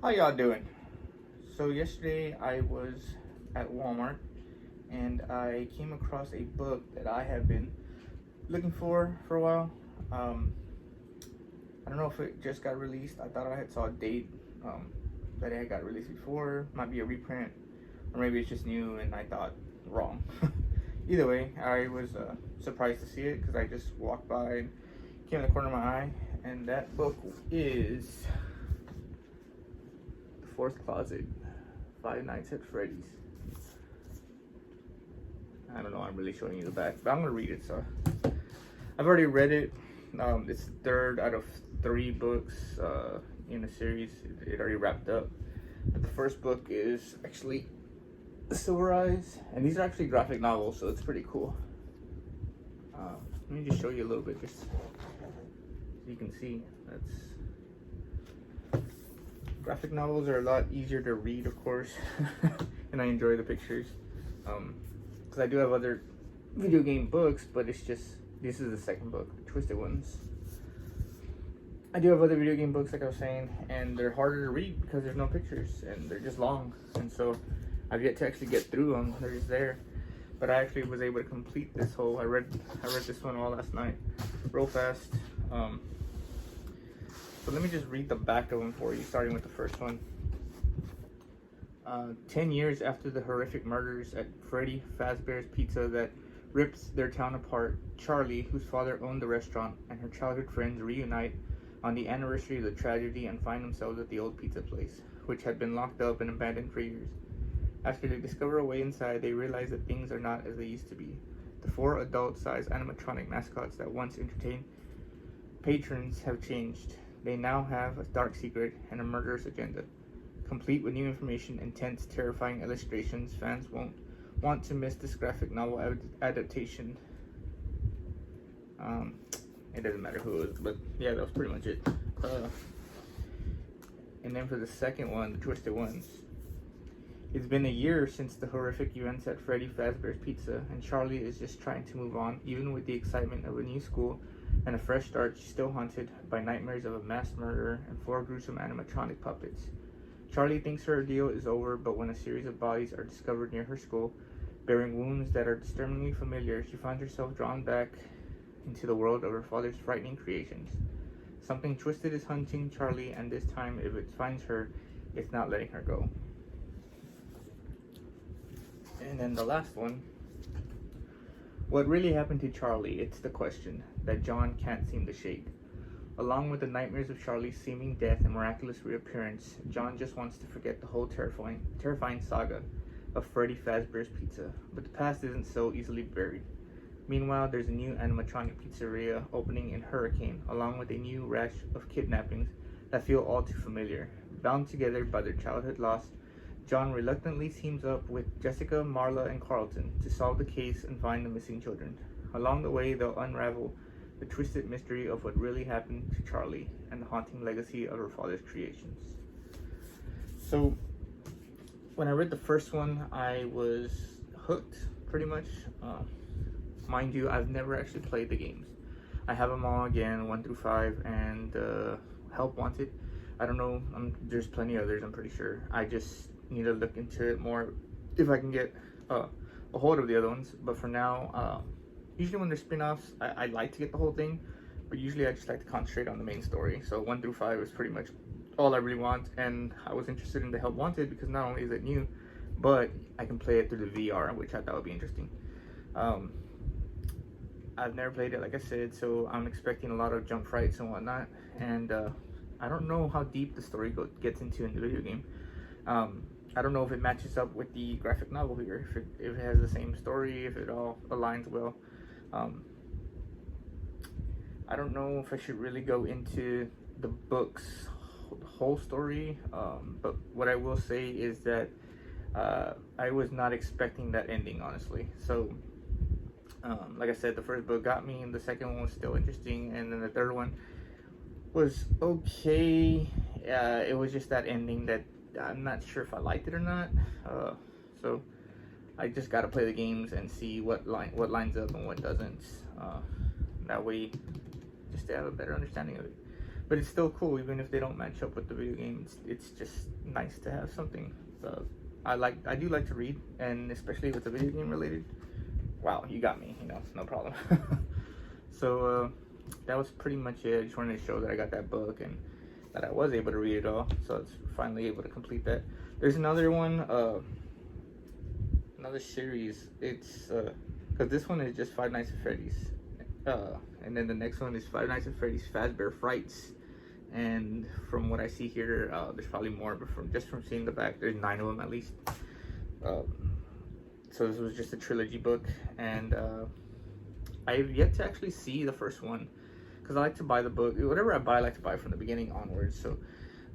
How y'all doing? So yesterday I was at Walmart and I came across a book that I have been looking for a while. Um, I don't know if it just got released. I thought I had saw a date that it had got released before. Might be a reprint, or maybe it's just new and I thought wrong. Either way, I was surprised to see it because I just walked by and came in the corner of my eye, and that book is The Fourth Closet. Five Nights at Freddy's. I don't know, I'm really showing you the back, but I'm gonna read it. So I've already read it. It's the third out of three books in a series. It already wrapped up. But the first book is actually Silver Eyes, and these are actually graphic novels, so it's pretty cool. Let me just show you a little bit, just so you can see. Graphic novels are a lot easier to read, of course, and I enjoy the pictures. Because I do have other video game books, but it's just, this is the second book, the Twisted Ones. I do have other video game books, like I was saying, and they're harder to read because there's no pictures, and they're just long, and so I've yet to actually get through them. They're just there. But I actually was able to complete this whole, I read this one all last night, real fast. So let me just read the back of them for you, starting with the first one. 10 years after the horrific murders at Freddy Fazbear's Pizza that ripped their town apart, Charlie, whose father owned the restaurant, and her childhood friends reunite on the anniversary of the tragedy and find themselves at the old pizza place, which had been locked up and abandoned for years. After they discover a way inside, they realize that things are not as they used to be. The four adult-sized animatronic mascots that once entertained patrons have changed. They now have a dark secret and a murderous agenda. Complete with new information, intense, terrifying illustrations, fans won't want to miss this graphic novel adaptation. It doesn't matter who it is, but yeah, that was pretty much it. And then for the second one, The Twisted Ones. It's been a year since the horrific events at Freddy Fazbear's Pizza, and Charlie is just trying to move on. Even with the excitement of a new school and a fresh start, she's still haunted by nightmares of a mass murderer and four gruesome animatronic puppets. Charlie thinks her ordeal is over, but when a series of bodies are discovered near her school, bearing wounds that are disturbingly familiar, she finds herself drawn back into the world of her father's frightening creations. Something twisted is hunting Charlie, and this time, if it finds her, it's not letting her go. And then the last one. What really happened to Charlie? It's the question that John can't seem to shake. Along with the nightmares of Charlie's seeming death and miraculous reappearance, John just wants to forget the whole terrifying saga of Freddy Fazbear's Pizza. But the past isn't so easily buried. Meanwhile, there's a new animatronic pizzeria opening in Hurricane, along with a new rash of kidnappings that feel all too familiar. Bound together by their childhood loss, John reluctantly teams up with Jessica, Marla, and Carlton to solve the case and find the missing children. Along the way, they'll unravel the twisted mystery of what really happened to Charlie and the haunting legacy of her father's creations. So, when I read the first one, I was hooked, pretty much. Mind you, I've never actually played the games. I have them all again, 1 through 5, and Help Wanted. I don't know, there's plenty others, I'm pretty sure. I just need to look into it more if I can get a hold of the other ones. But for now, usually when there's spin-offs, I like to get the whole thing, but usually I just like to concentrate on the main story. So 1 through 5 is pretty much all I really want, and I was interested in the Help Wanted because not only is it new, but I can play it through the VR, which I thought would be interesting. I've never played it, like I said, so I'm expecting a lot of jump frights and whatnot, and I don't know how deep the story gets into in the video game. I don't know if it matches up with the graphic novel here, if it has the same story, if it all aligns well. I don't know if I should really go into the book's whole story, but what I will say is that I was not expecting that ending, honestly. So like I said, the first book got me, and the second one was still interesting, and then the third one was okay. It was just that ending that I'm not sure if I liked it or not. So I just gotta play the games and see what lines up and what doesn't. That way, just to have a better understanding of it. but it's still cool even if they don't match up with the video game. It's just nice to have something. I do like to read, and especially if it's a video game related. Wow, you got me, no problem. So that was pretty much it. I just wanted to show that I got that book and that I was able to read it all, so it's finally able to complete that. There's another one, another series. It's because this one is just Five Nights at Freddy's, and then the next one is Five Nights at Freddy's Fazbear Frights. And from what I see here, there's probably more, but from seeing the back, there's 9 of them at least. So this was just a trilogy book, and I've yet to actually see the first one, because I like to buy the book. Whatever I buy, I like to buy from the beginning onwards. So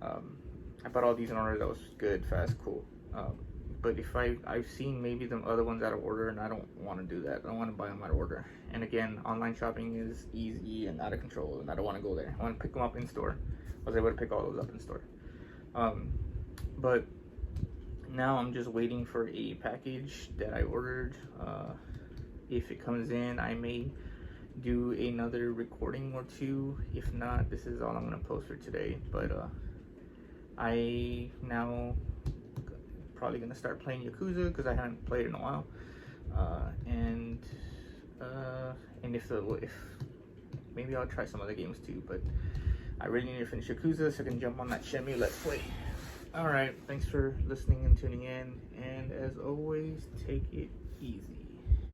I bought all these in order that was good, fast, cool. But if I've seen maybe the other ones out of order, and I don't want to do that. I don't want to buy them out of order. And again, online shopping is easy and out of control, and I don't want to go there. I want to pick them up in store. I was able to pick all those up in store. But now I'm just waiting for a package that I ordered. If it comes in, I may do another recording or two. If not, this is all I'm going to post for today. But I now probably gonna start playing Yakuza because I haven't played in a while, and if maybe I'll try some other games too. But I really need to finish Yakuza so I can jump on that Shenmue Let's Play. All right, thanks for listening and tuning in, and as always, take it easy.